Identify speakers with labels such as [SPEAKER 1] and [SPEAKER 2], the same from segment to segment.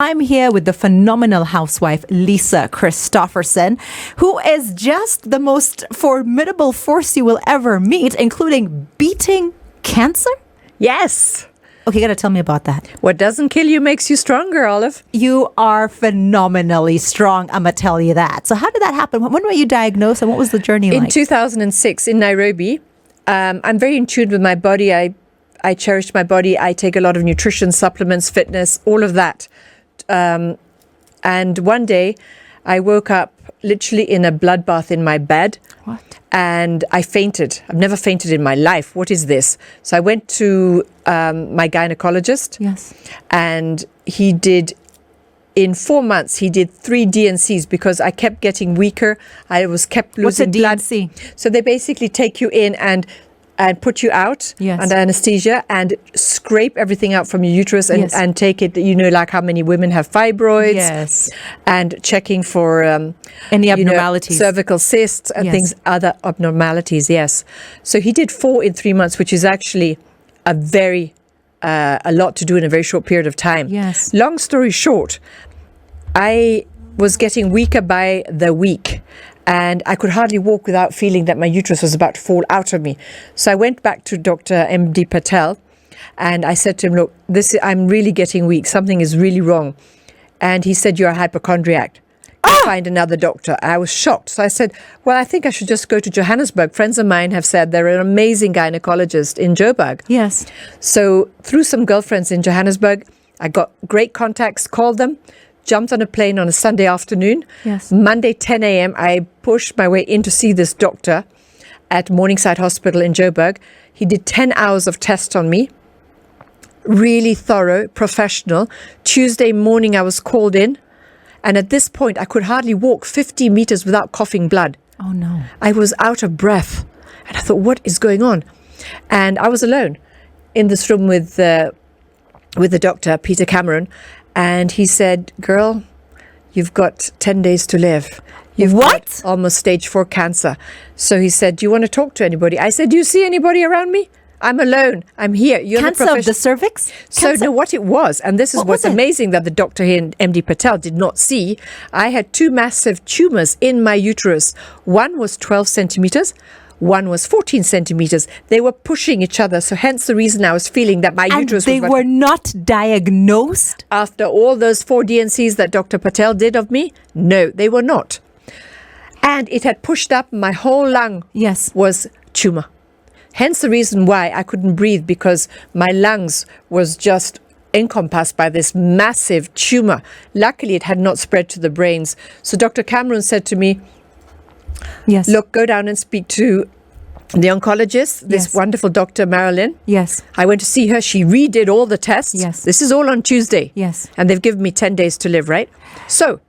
[SPEAKER 1] I'm here with the phenomenal housewife, Lisa Christoffersen, who is just the most formidable force you will ever meet, including beating cancer?
[SPEAKER 2] Yes.
[SPEAKER 1] Okay, you got to tell me about that.
[SPEAKER 2] What doesn't kill you makes you stronger, Olive.
[SPEAKER 1] You are phenomenally strong, I'm going to tell you that. So how did that happen? When were you diagnosed and what was the journey like?
[SPEAKER 2] In 2006 in Nairobi, I'm very in tune with my body. I cherish my body. I take a lot of nutrition, supplements, fitness, all of that. And one day I woke up literally in a bloodbath in my bed.
[SPEAKER 1] What?
[SPEAKER 2] And I fainted. I've never fainted in my life. What is this? So I went to my gynecologist.
[SPEAKER 1] Yes.
[SPEAKER 2] And he did, in 4 months, he did 3 DNCs because I kept getting weaker. I was kept losing blood.
[SPEAKER 1] What's a DNC?
[SPEAKER 2] So they basically take you in and put you out under anesthesia and scrape everything out from your uterus and take it, like how many women have fibroids.
[SPEAKER 1] Yes.
[SPEAKER 2] And checking for
[SPEAKER 1] any abnormalities,
[SPEAKER 2] cervical cysts and things, other abnormalities. Yes. So he did 4 in 3 months, which is actually a lot to do in a very short period of time.
[SPEAKER 1] Yes.
[SPEAKER 2] Long story short, I was getting weaker by the week. And I could hardly walk without feeling that my uterus was about to fall out of me. So I went back to Dr. MD Patel and I said to him, look, I'm really getting weak. Something is really wrong. And he said, you're a hypochondriac. Find another doctor. I was shocked. So I said, well, I think I should just go to Johannesburg. Friends of mine have said they're an amazing gynecologist in Joburg.
[SPEAKER 1] Yes.
[SPEAKER 2] So through some girlfriends in Johannesburg, I got great contacts, called them, jumped on a plane on a Sunday afternoon.
[SPEAKER 1] Yes.
[SPEAKER 2] Monday, 10 a.m., I pushed my way in to see this doctor at Morningside Hospital in Joburg. He did 10 hours of tests on me. Really thorough, professional. Tuesday morning, I was called in. And at this point, I could hardly walk 50 meters without coughing blood.
[SPEAKER 1] Oh, no.
[SPEAKER 2] I was out of breath. And I thought, what is going on? And I was alone in this room with the doctor, Peter Cameron. And he said, girl, you've got 10 days to live. You've got almost stage 4 cancer. So he said, do you want to talk to anybody? I said, do you see anybody around me? I'm alone. I'm here. You're
[SPEAKER 1] cancer of the cervix?
[SPEAKER 2] So no, what it was, and this is what's amazing that the doctor here in MD Patel did not see. I had 2 massive tumors in my uterus. One was 12 centimeters. One was 14 centimeters. They were pushing each other. So hence the reason I was feeling that my uterus was...
[SPEAKER 1] And they were not diagnosed?
[SPEAKER 2] After all those 4 DNCs that Dr. Patel did of me? No, they were not. And it had pushed up my whole lung.
[SPEAKER 1] Yes.
[SPEAKER 2] Was tumor. Hence the reason why I couldn't breathe, because my lungs was just encompassed by this massive tumor. Luckily, it had not spread to the brains. So Dr. Cameron said to me, yes, look, go down and speak to the oncologist, this wonderful Dr. Marilyn.
[SPEAKER 1] Yes.
[SPEAKER 2] I went to see her. She redid all the tests.
[SPEAKER 1] Yes.
[SPEAKER 2] This is all on Tuesday.
[SPEAKER 1] Yes.
[SPEAKER 2] And they've given me 10 days to live, right? So,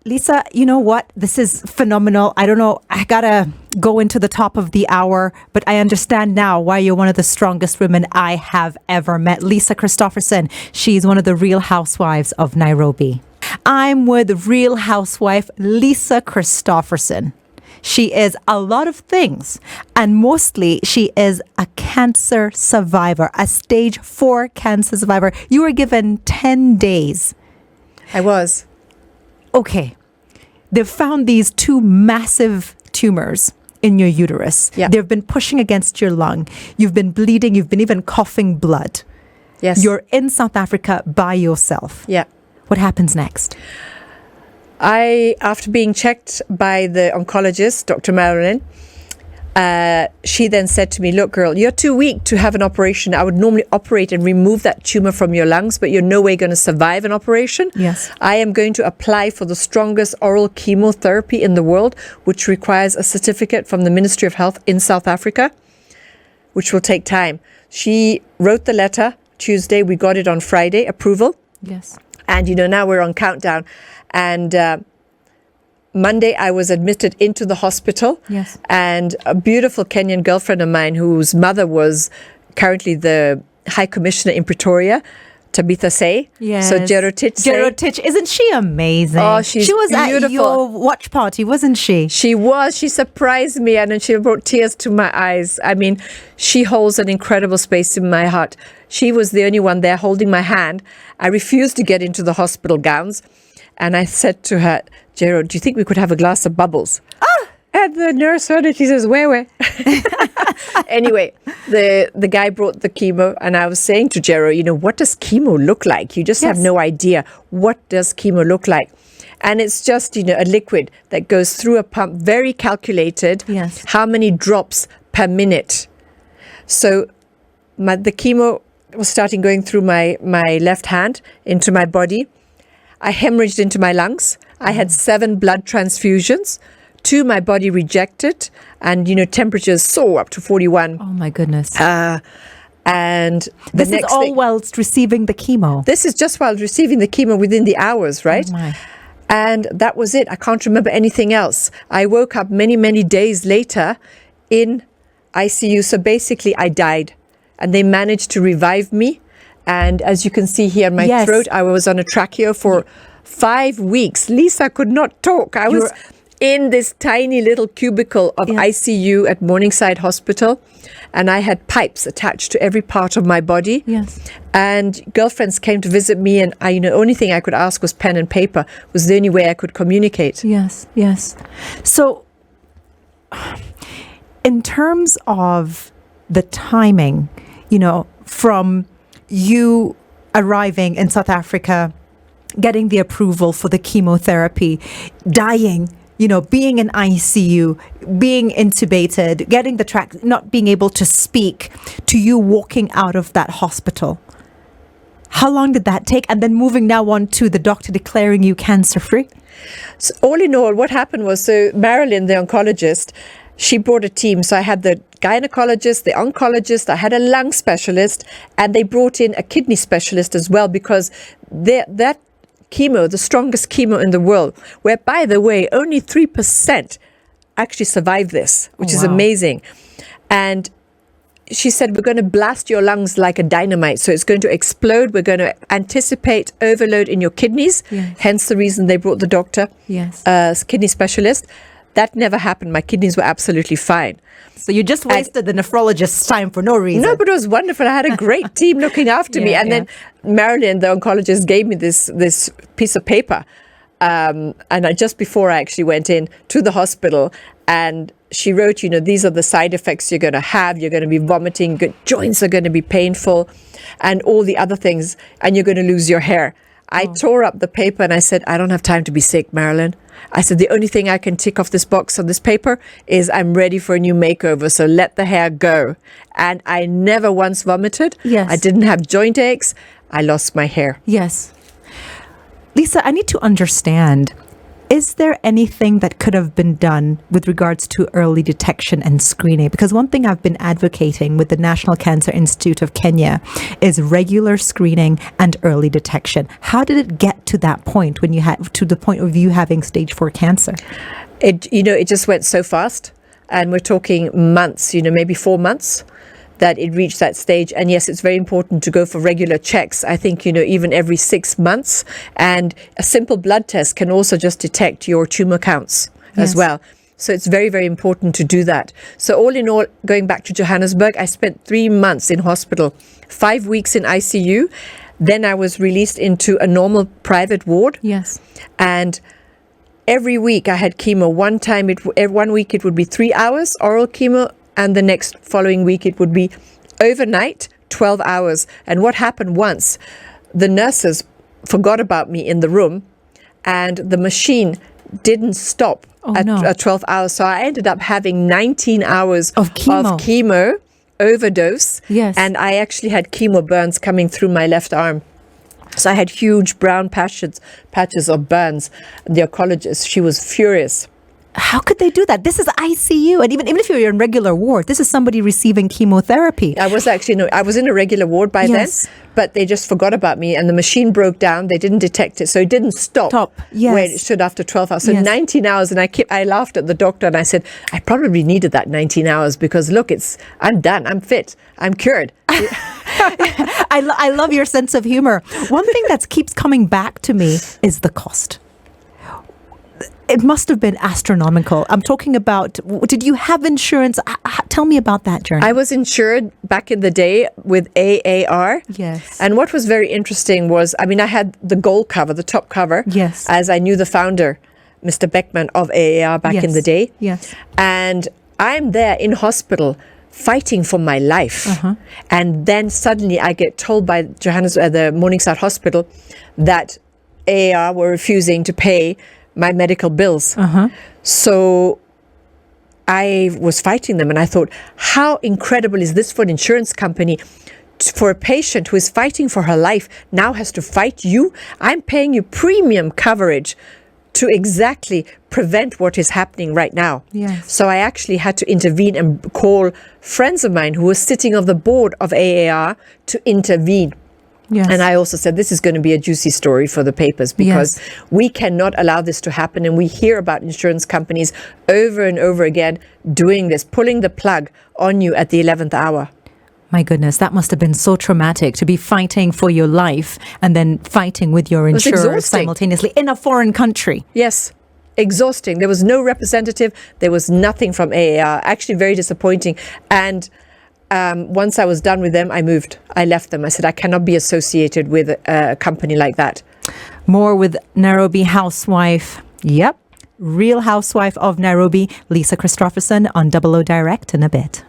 [SPEAKER 1] Lisa, you know what? This is phenomenal. I don't know. I got to go into the top of the hour, but I understand now why you're one of the strongest women I have ever met. Lisa Christoffersen. She's one of the Real Housewives of Nairobi. I'm with Real Housewife Lisa Christoffersen. She is a lot of things, and mostly she is a cancer survivor, a stage 4 cancer survivor. You were given 10 days.
[SPEAKER 2] I was.
[SPEAKER 1] Okay. They've found these 2 massive tumors in your uterus.
[SPEAKER 2] Yeah.
[SPEAKER 1] They've been pushing against your lung. You've been bleeding. You've been even coughing blood.
[SPEAKER 2] Yes.
[SPEAKER 1] You're in South Africa by yourself.
[SPEAKER 2] Yeah.
[SPEAKER 1] What happens next?
[SPEAKER 2] After being checked by the oncologist, Dr. Marilyn, she then said to me, look, girl, you're too weak to have an operation. I would normally operate and remove that tumor from your lungs, but you're no way going to survive an operation.
[SPEAKER 1] Yes.
[SPEAKER 2] I am going to apply for the strongest oral chemotherapy in the world, which requires a certificate from the Ministry of Health in South Africa, which will take time. She wrote the letter Tuesday. We got it on Friday, approval.
[SPEAKER 1] Yes.
[SPEAKER 2] And, now we're on countdown. And Monday, I was admitted into the hospital.
[SPEAKER 1] Yes.
[SPEAKER 2] And a beautiful Kenyan girlfriend of mine, whose mother was currently the High Commissioner in Pretoria, Tabitha Say.
[SPEAKER 1] Yes.
[SPEAKER 2] So Jerotich Say.
[SPEAKER 1] Jerotich, isn't she amazing?
[SPEAKER 2] Oh, she's
[SPEAKER 1] She was
[SPEAKER 2] beautiful.
[SPEAKER 1] at your watch party, wasn't she?
[SPEAKER 2] She was. She surprised me, and then she brought tears to my eyes. I mean, she holds an incredible space in my heart. She was the only one there holding my hand. I refused to get into the hospital gowns, and I said to her, Jero, do you think we could have a glass of bubbles? And the nurse heard it. She says, where? Anyway, the guy brought the chemo, and I was saying to Jero, what does chemo look like? You just have no idea. What does chemo look like? And it's just, a liquid that goes through a pump, very calculated.
[SPEAKER 1] Yes.
[SPEAKER 2] How many drops per minute? So the chemo was starting going through my left hand into my body. I hemorrhaged into my lungs. I had 7 blood transfusions. 2 my body rejected, and temperatures soar up to 41.
[SPEAKER 1] Oh my goodness.
[SPEAKER 2] And
[SPEAKER 1] this is all whilst receiving the chemo.
[SPEAKER 2] This is just while receiving the chemo within the hours, right?
[SPEAKER 1] Oh my.
[SPEAKER 2] And that was it. I can't remember anything else. I woke up many, many days later in ICU. So basically I died, and they managed to revive me. And as you can see here in my throat, I was on a tracheo for 5 weeks. Lisa could not talk. I was in this tiny little cubicle of ICU at Morningside Hospital, and I had pipes attached to every part of my body.
[SPEAKER 1] Yes.
[SPEAKER 2] And girlfriends came to visit me, and the only thing I could ask was pen and paper. Was the only way I could communicate.
[SPEAKER 1] Yes, yes. So, in terms of the timing, from you arriving in South Africa, getting the approval for the chemotherapy, dying, being in ICU, being intubated, getting the track, not being able to speak, to you walking out of that hospital. How long did that take? And then moving now on to the doctor declaring you cancer-free?
[SPEAKER 2] So all in all, what happened was, so Marilyn, the oncologist, she brought a team. So I had the gynecologist, the oncologist, I had a lung specialist, and they brought in a kidney specialist as well, because that chemo, the strongest chemo in the world, where, by the way, only 3% actually survive this, which is amazing. And she said, we're going to blast your lungs like a dynamite. So it's going to explode. We're going to anticipate overload in your kidneys.
[SPEAKER 1] Yes.
[SPEAKER 2] Hence the reason they brought the doctor, kidney specialist. That never happened. My kidneys were absolutely fine.
[SPEAKER 1] So you just wasted the nephrologist's time for no reason.
[SPEAKER 2] No, but it was wonderful. I had a great team looking after me. And then Marilyn, the oncologist, gave me this piece of paper. And just before I actually went in to the hospital, and she wrote, these are the side effects you're going to have. You're going to be vomiting. Joints are going to be painful, and all the other things. And you're going to lose your hair. I tore up the paper and I said, I don't have time to be sick, Marilyn. I said, the only thing I can tick off this box on this paper is I'm ready for a new makeover. So let the hair go. And I never once vomited.
[SPEAKER 1] Yes.
[SPEAKER 2] I didn't have joint aches. I lost my hair.
[SPEAKER 1] Yes. Lisa, I need to understand, is there anything that could have been done with regards to early detection and screening? Because one thing I've been advocating with the National Cancer Institute of Kenya is regular screening and early detection. How did it get to that point when you had to the point of you having stage 4 cancer?
[SPEAKER 2] It just went so fast, and we're talking months, maybe 4 months, that it reached that stage. And yes, it's very important to go for regular checks. I think, even every 6 months. And a simple blood test can also just detect your tumor counts as well. So it's very, very important to do that. So all in all, going back to Johannesburg, I spent 3 months in hospital, 5 weeks in ICU. Then I was released into a normal private ward.
[SPEAKER 1] Yes.
[SPEAKER 2] And every week I had chemo. One week it would be 3 hours oral chemo, and the next following week it would be overnight, 12 hours. And what happened once, the nurses forgot about me in the room, and the machine didn't stop at 12 hours. So I ended up having 19 hours
[SPEAKER 1] of chemo
[SPEAKER 2] overdose.
[SPEAKER 1] Yes.
[SPEAKER 2] And I actually had chemo burns coming through my left arm. So I had huge brown patches of burns. The oncologist, she was furious.
[SPEAKER 1] How could they do that? This is ICU. And even if you're in regular ward, this is somebody receiving chemotherapy.
[SPEAKER 2] I was in a regular ward by then, but they just forgot about me, and the machine broke down. They didn't detect it. So it didn't stop where it should after 12 hours. So 19 hours. And I laughed at the doctor and I said, I probably needed that 19 hours because look, I'm done. I'm fit. I'm cured.
[SPEAKER 1] I love your sense of humor. One thing that keeps coming back to me is the cost. It must have been astronomical. I'm talking about, did you have insurance? Tell me about that journey.
[SPEAKER 2] I was insured back in the day with AAR.
[SPEAKER 1] Yes.
[SPEAKER 2] And what was very interesting was, I had the gold cover, the top cover.
[SPEAKER 1] Yes.
[SPEAKER 2] As I knew the founder, Mr. Beckman of AAR back in the day.
[SPEAKER 1] Yes.
[SPEAKER 2] And I'm there in hospital fighting for my life. And then suddenly I get told by the Morningside Hospital that AAR were refusing to pay my medical bills. So I was fighting them, and I thought, how incredible is this for an insurance company, for a patient who is fighting for her life now has to fight you? I'm paying you premium coverage to exactly prevent what is happening right now.
[SPEAKER 1] Yes.
[SPEAKER 2] So I actually had to intervene and call friends of mine who were sitting on the board of AAR to intervene.
[SPEAKER 1] Yes.
[SPEAKER 2] And I also said, this is going to be a juicy story for the papers, because we cannot allow this to happen. And we hear about insurance companies over and over again doing this, pulling the plug on you at the 11th hour.
[SPEAKER 1] My goodness, that must have been so traumatic to be fighting for your life and then fighting with your insurer simultaneously in a foreign country.
[SPEAKER 2] Yes. Exhausting. There was no representative. There was nothing from AAR. Actually, very disappointing. And once I was done with them, I moved. I left them. I said, I cannot be associated with a company like that.
[SPEAKER 1] More with Nairobi housewife. Yep. Real housewife of Nairobi, Lisa Christoffersen on Double O Direct in a bit.